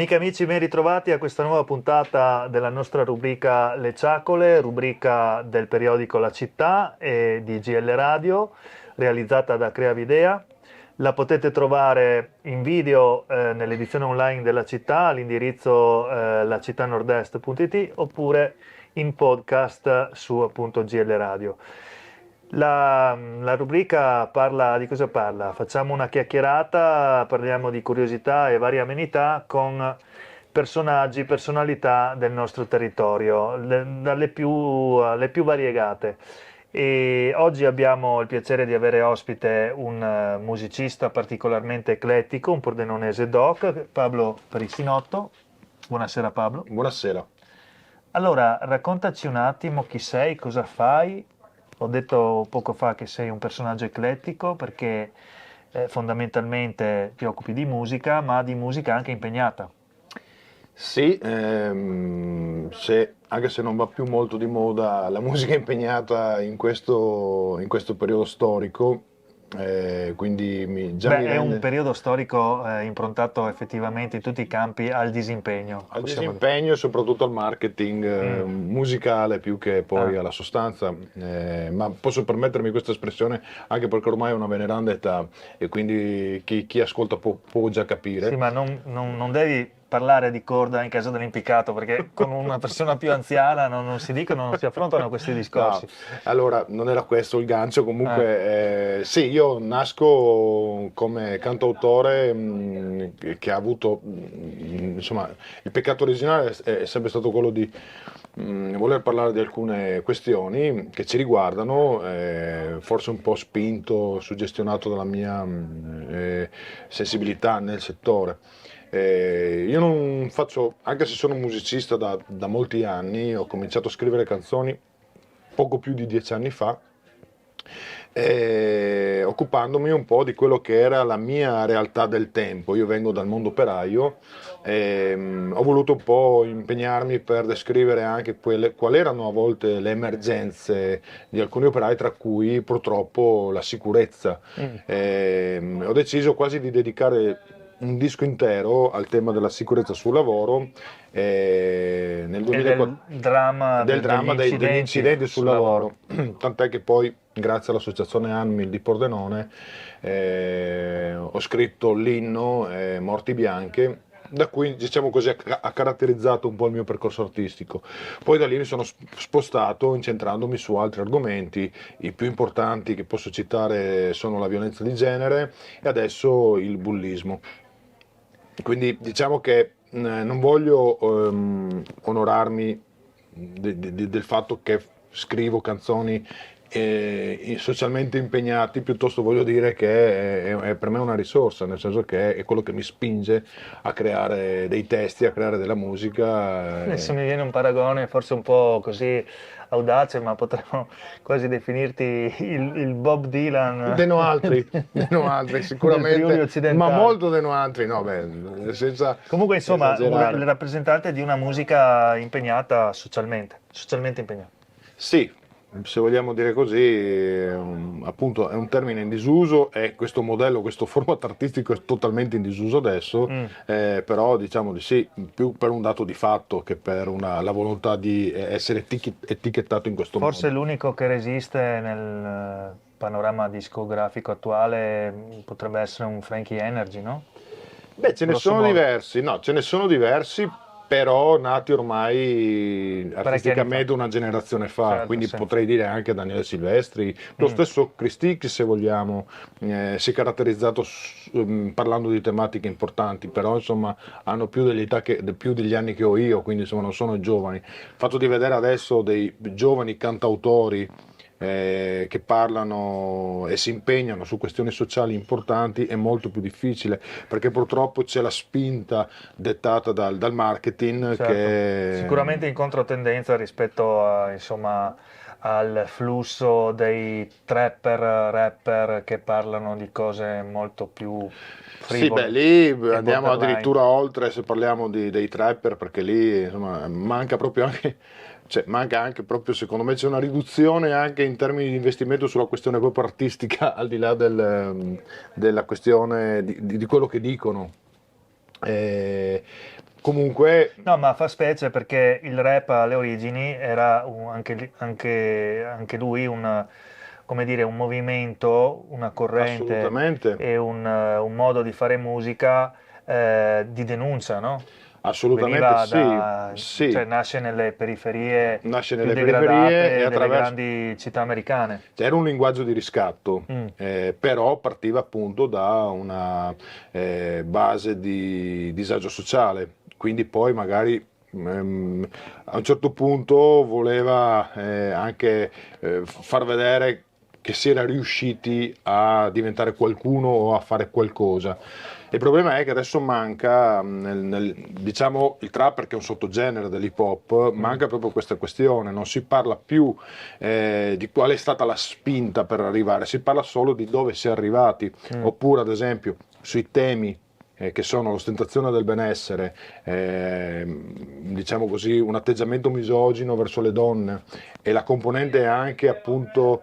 Amiche e amici, ben ritrovati a questa nuova puntata della nostra rubrica Le Ciacole, rubrica del periodico La Città e di GL Radio, realizzata da Creavidea. La potete trovare in video nell'edizione online della Città all'indirizzo lacittanordest.it oppure in podcast su appunto GL Radio. La rubrica parla di cosa parla? Facciamo una chiacchierata, parliamo di curiosità e varie amenità con personaggi, personalità del nostro territorio, dalle più variegate. E oggi abbiamo il piacere di avere ospite un musicista particolarmente eclettico, un pordenonese doc, Pablo Perissinotto. Buonasera Pablo. Buonasera. Allora, raccontaci un attimo chi sei, cosa fai. Ho detto poco fa che sei un personaggio eclettico perché fondamentalmente ti occupi di musica, ma di musica anche impegnata. Sì, anche se non va più molto di moda la musica impegnata in questo periodo storico, quindi già Beh, mi è un rende periodo storico improntato effettivamente in tutti i campi al disimpegno, al possiamo dire. disimpegno e soprattutto al marketing Mm. musicale più che poi Ah. alla sostanza, ma posso permettermi questa espressione anche perché ormai ho una veneranda età e quindi chi ascolta può già Sì, capire. ma non devi parlare di corda in caso dell'impiccato, perché con una persona più anziana non si dicono, non si affrontano questi No, discorsi. allora non era questo il gancio, Eh, comunque sì, io nasco come cantautore che ha avuto, insomma, il peccato originale è sempre stato quello di voler parlare di alcune questioni che ci riguardano, forse un po' spinto, suggestionato dalla mia sensibilità nel settore. Io non faccio, anche se sono musicista da molti anni, ho cominciato a scrivere canzoni poco più di 10 anni fa, occupandomi un po' di quello che era la mia realtà del tempo. Io vengo dal mondo operaio, ho voluto un po' impegnarmi per descrivere anche quali erano a volte le emergenze di alcuni operai, tra cui purtroppo la sicurezza. mm. Ho deciso quasi di dedicare un disco intero al tema della sicurezza sul lavoro nel E 2004, del dramma del degli dramma degli incidenti incidenti sul sul lavoro. lavoro, tant'è che poi grazie all'associazione ANMIL di Pordenone ho scritto l'inno Morti Bianche, da cui diciamo così ha caratterizzato un po' il mio percorso artistico. Poi da lì mi sono spostato incentrandomi su altri argomenti, i più importanti che posso citare sono la violenza di genere e adesso il bullismo. Quindi diciamo che non voglio onorarmi del fatto che scrivo canzoni socialmente impegnati, piuttosto voglio dire che è per me una risorsa, nel senso che è quello che mi spinge a creare dei testi, a creare della musica. Adesso mi viene un paragone forse un po' così audace, ma potremmo quasi definirti il Bob Dylan De no altri del Friuli sicuramente, ma occidentale. molto de no altri, no, beh, senza Comunque, insomma, il esagerare. rappresentante di una musica impegnata socialmente impegnata. Sì, se vogliamo dire così, appunto è un termine in disuso e questo modello, questo format artistico è totalmente in disuso adesso, Mm. però diciamo di sì, più per un dato di fatto che per la volontà di essere etichettato in questo Forse modo. l'unico che resiste nel panorama discografico attuale potrebbe essere un Frankie Energy, no? Beh, ce ne Grosso sono modo, diversi, no, ce ne sono diversi, però nati ormai parecchi anni fa. artisticamente una generazione fa, Certo, quindi sì. potrei dire anche Daniele Silvestri, lo Mm. stesso Cristicchi se vogliamo, si è caratterizzato parlando di tematiche importanti, però insomma hanno più più degli anni che ho io, quindi insomma non sono giovani. Il fatto di vedere adesso dei giovani cantautori che parlano e si impegnano su questioni sociali importanti è molto più difficile perché purtroppo c'è la spinta dettata dal marketing Certo, che sicuramente in controtendenza rispetto insomma, al flusso dei trapper, rapper che parlano di cose molto più sì, beh, frivole lì e andiamo borderline. addirittura oltre se parliamo dei trapper, perché lì insomma, manca proprio anche, cioè, manca anche proprio, secondo me, c'è una riduzione anche in termini di investimento sulla questione proprio artistica, al di là della questione di quello che dicono. Eh, comunque No, ma fa specie perché il rap alle origini era anche lui come dire, un movimento, una corrente assolutamente, e un modo di fare musica di denuncia, no? assolutamente Veniva sì, cioè sì, nasce nelle periferie nasce più nelle periferie e degradate delle attraverso, grandi città americane. cioè, era un linguaggio di riscatto, Mm. però partiva appunto da una base di disagio sociale, quindi poi magari a un certo punto voleva anche far vedere che si era riusciti a diventare qualcuno o a fare qualcosa. Il problema è che adesso manca, diciamo, il trap perché è un sottogenere dell'hip hop, Mm. manca proprio questa questione, non si parla più di qual è stata la spinta per arrivare, si parla solo di dove si è arrivati, Mm. oppure ad esempio sui temi che sono l'ostentazione del benessere, diciamo così, un atteggiamento misogino verso le donne e la componente anche appunto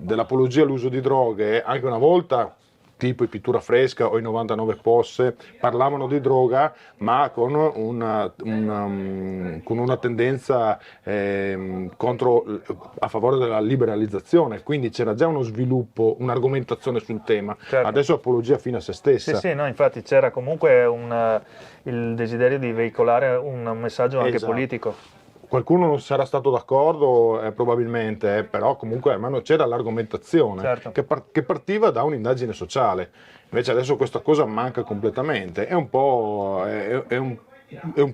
dell'apologia all'uso di droghe, anche una volta tipo i Pittura Fresca o i 99 Posse parlavano di droga ma con con una tendenza a favore della liberalizzazione, quindi c'era già uno sviluppo, un'argomentazione sul tema, Certo. adesso apologia fino a se Sì, stessa. sì, no, infatti c'era comunque il desiderio di veicolare un messaggio anche Esatto. politico. Qualcuno non sarà stato d'accordo, probabilmente, però comunque almeno c'era l'argomentazione Certo. che partiva da un'indagine sociale. Invece adesso questa cosa manca completamente. È un po'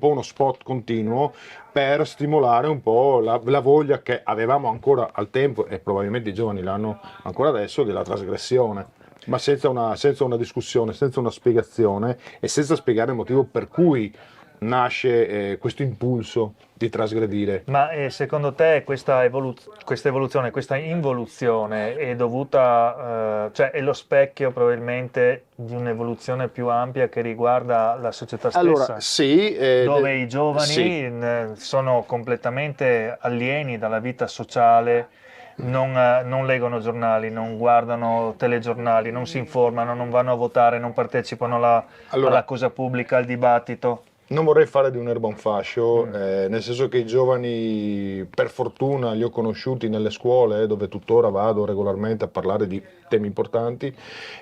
uno spot continuo per stimolare un po' la voglia che avevamo ancora al tempo, e probabilmente i giovani l'hanno ancora adesso, della trasgressione. Ma senza una discussione, senza una spiegazione e senza spiegare il motivo per cui nasce questo impulso di trasgredire. Ma secondo te questa evoluzione, questa involuzione è dovuta, cioè è lo specchio probabilmente di un'evoluzione più ampia che riguarda la società Allora, stessa, sì, dove i sì. giovani sono completamente alieni dalla vita sociale, non leggono giornali, non guardano telegiornali, non si informano, non vanno a votare, non partecipano alla Allora, cosa pubblica, al dibattito. non vorrei fare di un'erba un fascio, Mm. nel senso che i giovani, per fortuna, li ho conosciuti nelle scuole, dove tuttora vado regolarmente a parlare di temi importanti,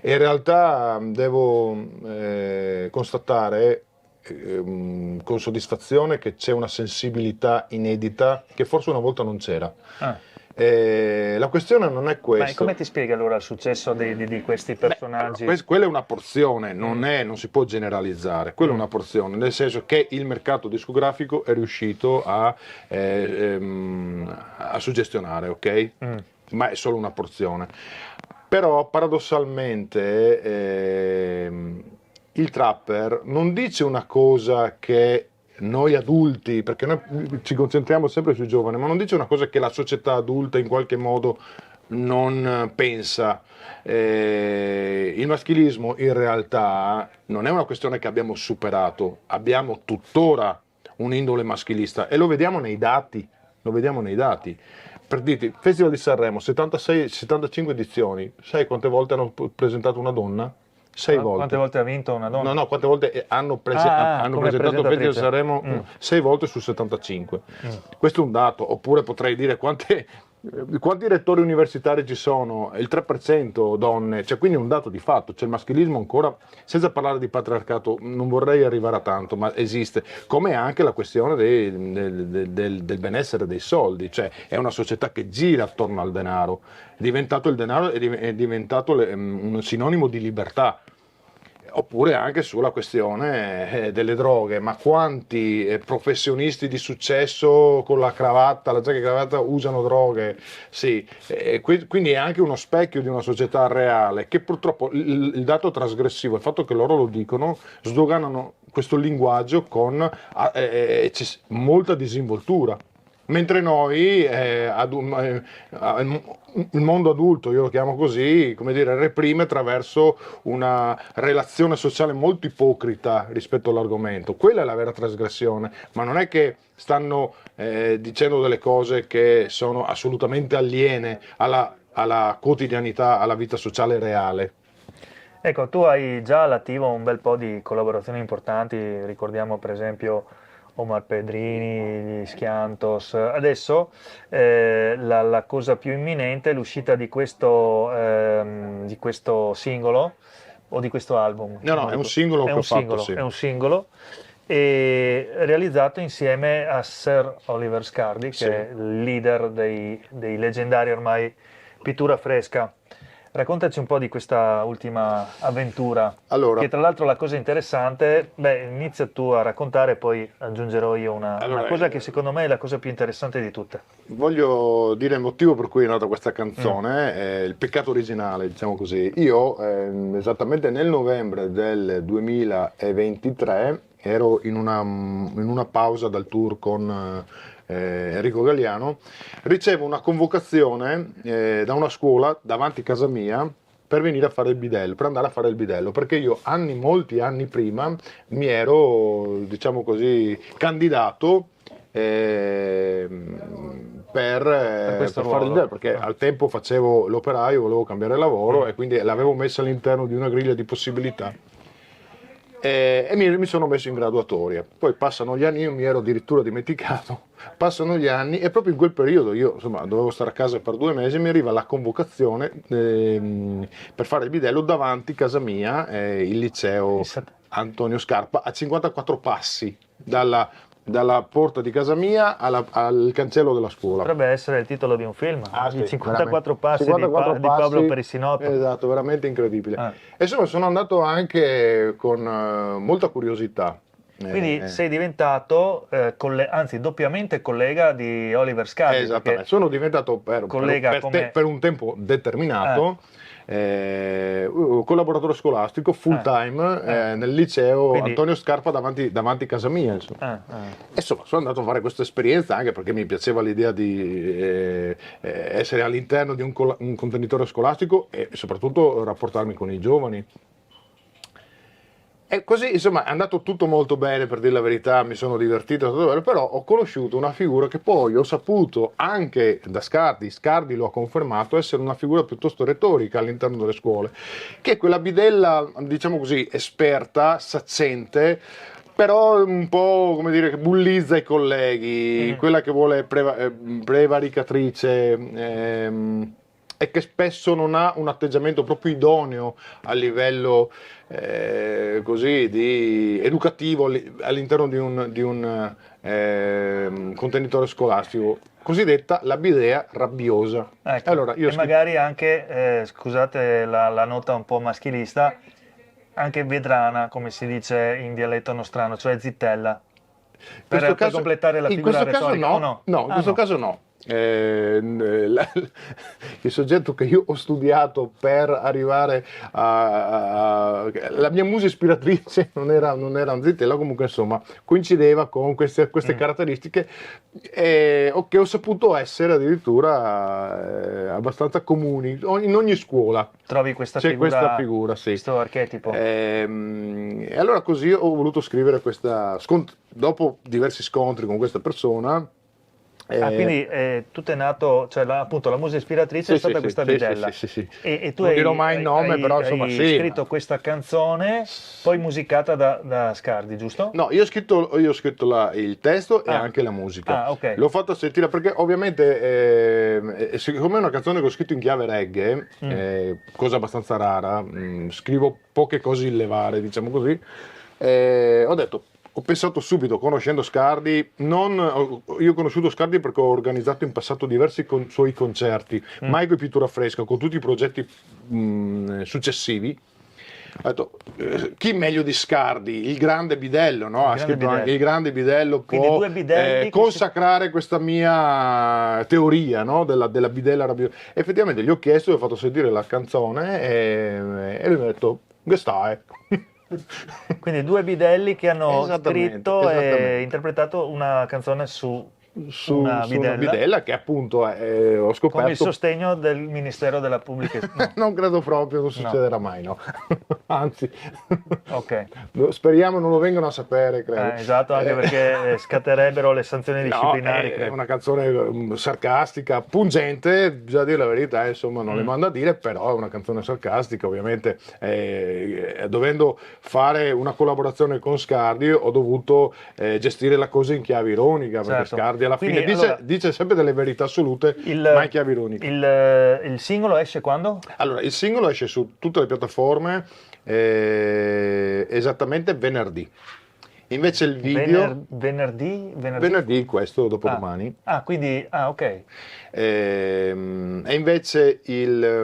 e in realtà devo constatare con soddisfazione che c'è una sensibilità inedita che forse una volta non c'era. Ah. La questione non è Ma e come questo. ti spieghi allora il successo di questi Beh, allora, personaggi? quella è una porzione, Mm, non si può generalizzare, quella è mm, una porzione, nel senso che il mercato discografico è riuscito a suggestionare, ok? mm. Ma è solo una porzione. Però paradossalmente il trapper non dice una cosa che noi adulti, perché noi ci concentriamo sempre sui giovani, ma non dice una cosa che la società adulta in qualche modo non pensa. Il maschilismo in realtà non è una questione che abbiamo superato, abbiamo tuttora un'indole maschilista e lo vediamo nei dati, lo vediamo nei dati. Per dirti, Festival di Sanremo, 76-75 edizioni, sai quante volte hanno presentato una donna? 6 Quante volte. volte ha vinto una No, donna? no, quante volte hanno Come presentato il Festival di presentatrice. Sanremo? Mm, 6 volte su 75. mm. Questo è un dato, oppure potrei dire quanti rettori universitari ci sono? Il 3% donne, cioè quindi è un dato di fatto, c'è il maschilismo ancora, senza parlare di patriarcato, non vorrei arrivare a tanto, ma esiste, come anche la questione del benessere dei soldi, cioè è una società che gira attorno al denaro, è diventato il denaro, è diventato un sinonimo di libertà. Oppure anche sulla questione delle droghe, ma quanti professionisti di successo con la cravatta, la giacca e cravatta usano droghe? Sì, quindi è anche uno specchio di una società reale che purtroppo il dato trasgressivo, il fatto che loro lo dicono, sdoganano questo linguaggio con molta disinvoltura. Mentre noi, il mondo adulto, io lo chiamo così, come dire, reprime attraverso una relazione sociale molto ipocrita rispetto all'argomento. Quella è la vera trasgressione, ma non è che stanno dicendo delle cose che sono assolutamente aliene alla quotidianità, alla vita sociale reale. Ecco, tu hai già all'attivo un bel po' di collaborazioni importanti, ricordiamo per esempio Omar Pedrini, gli Schiantos. Adesso la cosa più imminente è l'uscita di questo singolo o di questo album. No, no, Non è un ricordo. singolo È che ho un fatto, singolo, sì. è un singolo e realizzato insieme a Sir Oliver Scardi, Sì. che è il leader dei leggendari ormai Pittura Fresca. Raccontaci un po' di questa ultima avventura, Allora, che tra l'altro la cosa interessante, beh, inizia tu a raccontare, poi aggiungerò io una allora, cosa che secondo me è la cosa più interessante di tutte. voglio dire il motivo per cui è nata questa Mm. canzone, il peccato originale, diciamo così. Io, esattamente nel novembre del 2023, ero in una pausa dal tour con Enrico Galliano, ricevo una convocazione da una scuola davanti a casa mia per venire a fare il bidello, per andare a fare il bidello, perché io molti anni prima mi ero, diciamo così, candidato Per questo per fare il ruolo. bidello, perché Ah. al tempo facevo l'operaio, volevo cambiare lavoro Mm. e quindi l'avevo messa all'interno di una griglia di possibilità. E mi sono messo in graduatoria. Poi passano gli anni, io mi ero addirittura dimenticato, passano gli anni e proprio in quel periodo io insomma dovevo stare a casa per 2 mesi, mi arriva la convocazione per fare il bidello davanti a casa mia, il liceo Pensate. Antonio Scarpa, a 54 passi dalla porta di casa mia al cancello della scuola. Potrebbe essere il titolo di un film, Ah, i sì, 54 veramente. passi 54 di Pablo passi, Perissinotto. esatto, veramente incredibile. Ah. E insomma sono andato anche con molta curiosità. Quindi sei diventato, anzi, doppiamente collega di Oliver Scardi, perché Esattamente, sono diventato per, per- collega per te- come... per un tempo Eh, determinato collaboratore scolastico full eh, time eh. nel liceo Quindi... Antonio Scarpa davanti a casa mia. Insomma. E insomma, sono andato a fare questa esperienza anche perché mi piaceva l'idea di essere all'interno di un contenitore scolastico e soprattutto rapportarmi con i giovani. E così, insomma, è andato tutto molto bene, per dire la verità, mi sono divertito, tutto bello, però ho conosciuto una figura che poi ho saputo anche da Scardi lo ha confermato, essere una figura piuttosto retorica all'interno delle scuole, che è quella bidella, diciamo così, esperta, saccente, però un po', come dire, che bullizza i colleghi, mm, quella che vuole prevaricatrice, e che spesso non ha un atteggiamento proprio idoneo a livello così di educativo all'interno di un contenitore scolastico, cosiddetta la bidea rabbiosa. ecco, Allora, io ho e scritto, magari anche, scusate la nota un po' maschilista, anche vedrana, come si dice in dialetto nostrano, cioè zittella, in questo per caso, completare la in figura questo caso retorica, o no, no? no, in Ah questo no. caso no. Il soggetto che io ho studiato per arrivare la mia musa ispiratrice non era un zitella, comunque insomma coincideva con queste Mm. caratteristiche che ho saputo essere addirittura abbastanza comuni in ogni scuola. Trovi questa C'è questa figura, figura, sì. questo archetipo. E allora così ho voluto scrivere dopo diversi scontri con questa persona. Ah, quindi tutto è nato, cioè appunto la musa ispiratrice è Sì, sì, stata sì, questa sì, sì, bidella. sì, sì. E tu Non dirò mai il nome, però insomma hai sì. scritto questa canzone, poi musicata da Scardi, giusto? No, io ho scritto il testo e Ah, anche la musica. ok. L'ho fatta sentire perché ovviamente, siccome è una canzone che ho scritto in chiave reggae, Mm. cosa abbastanza rara, scrivo poche cose in levare, diciamo così, ho pensato subito, conoscendo Scardi, io ho conosciuto Scardi perché ho organizzato in passato diversi suoi concerti, mai con Pittura Fresca, con tutti i progetti successivi. Ho detto, chi meglio di Scardi, il grande bidello, no? Il Ha grande scritto anche bidello. il grande bidello, Quindi può due bidelli che consacrare questa mia teoria, no? della bidella rabbiosa. Effettivamente gli ho chiesto, gli ho fatto sentire la canzone e lui mi ha detto, che stai? Quindi due bidelli che hanno Esattamente, scritto e esattamente. interpretato una canzone su su una su una bidella bidella che appunto ho con il scoperto. sostegno del Ministero della Pubblica no. Non credo proprio, non No. succederà mai, no. Anzi, Ok. speriamo non lo vengano a sapere, credo. Esatto, anche perché scatterebbero le sanzioni No, disciplinari, è credo. una canzone sarcastica, pungente, bisogna dire la verità, insomma, non le mando a dire, però è una canzone sarcastica, ovviamente, dovendo fare una collaborazione con Scardi ho dovuto gestire la cosa in chiave ironica, perché Certo. Scardi alla Quindi, fine dice, allora, dice sempre delle verità assolute, ma in chiave ironica. il singolo esce quando? Allora, il singolo esce su tutte le piattaforme esattamente venerdì. Invece il video Venerdì? venerdì, questo dopodomani. Quindi, ok. E invece il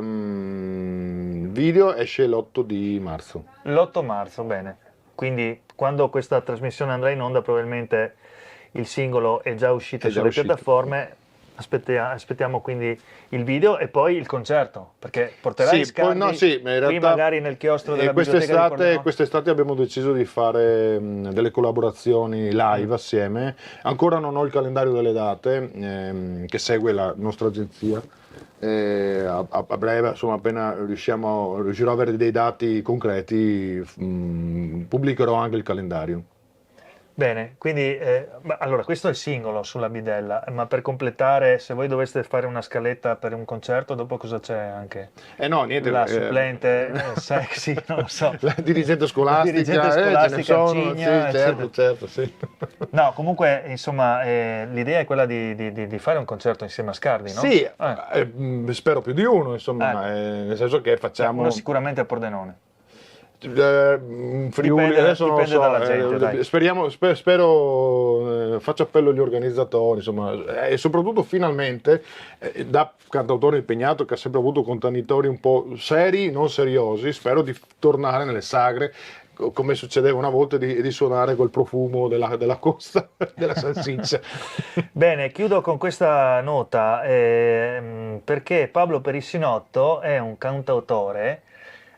video esce l'8 di marzo. L'8 marzo, bene. Quindi quando questa trasmissione andrà in onda, probabilmente il singolo è già uscito È già sulle uscito. piattaforme. Aspettiamo quindi il video e poi il concerto, perché porterai Sì, poi Scardi sì, ma in qui realtà magari nel chiostro della biblioteca di Pordenone. quest'estate abbiamo deciso di fare delle collaborazioni live assieme. Ancora non ho il calendario delle date che segue la nostra agenzia. A breve, insomma, appena riuscirò a avere dei dati concreti, pubblicherò anche il calendario. Bene, quindi allora questo è il singolo sulla bidella, ma per completare, se voi doveste fare una scaletta per un concerto, dopo cosa c'è anche? No, niente. La supplente, sexy, non lo so. La dirigente scolastica, Dirigente ce ne scolastica, sono, Cigna, sì, eccetera. certo, sì. No, comunque, insomma, l'idea è quella di fare un concerto insieme a Scardi, no? Sì, spero più di uno, insomma, nel senso che facciamo Uno sicuramente a Pordenone. Friuli, Dipende- adesso non lo dipende so, dalla gente, dai. spero, faccio appello agli organizzatori, insomma, e soprattutto finalmente da cantautore impegnato che ha sempre avuto contenitori un po' seri, non seriosi, spero di tornare nelle sagre come succedeva una volta di suonare col profumo della costa della salsiccia. Bene, chiudo con questa nota perché Pablo Perissinotto è un cantautore.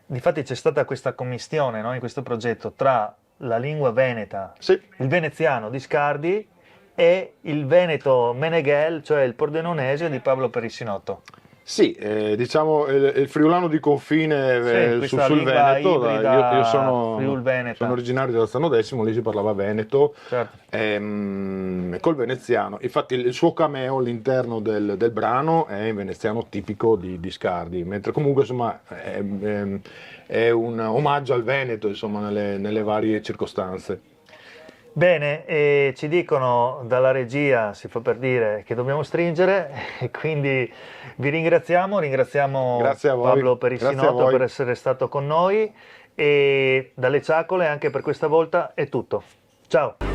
Difatti c'è stata questa commistione, no, in questo progetto tra la lingua veneta, Sì. il veneziano di Scardi e il veneto Meneghel, cioè il pordenonese di Pablo Perissinotto. Sì, diciamo il friulano di confine Sì, questa sul lingua Veneto. ibrida Io sono friul-veneta. sono originario della Stano X, lì si parlava veneto, Certo. col veneziano. Infatti il suo cameo all'interno del brano è in veneziano tipico di Scardi, mentre comunque insomma è un omaggio al Veneto, insomma, nelle varie circostanze. Bene, e ci dicono dalla regia, si fa per dire, che dobbiamo stringere, e quindi vi ringraziamo Grazie a voi. Pablo Grazie a Perissinotto voi. per essere stato con noi e dalle Ciacole anche per questa volta è tutto. Ciao!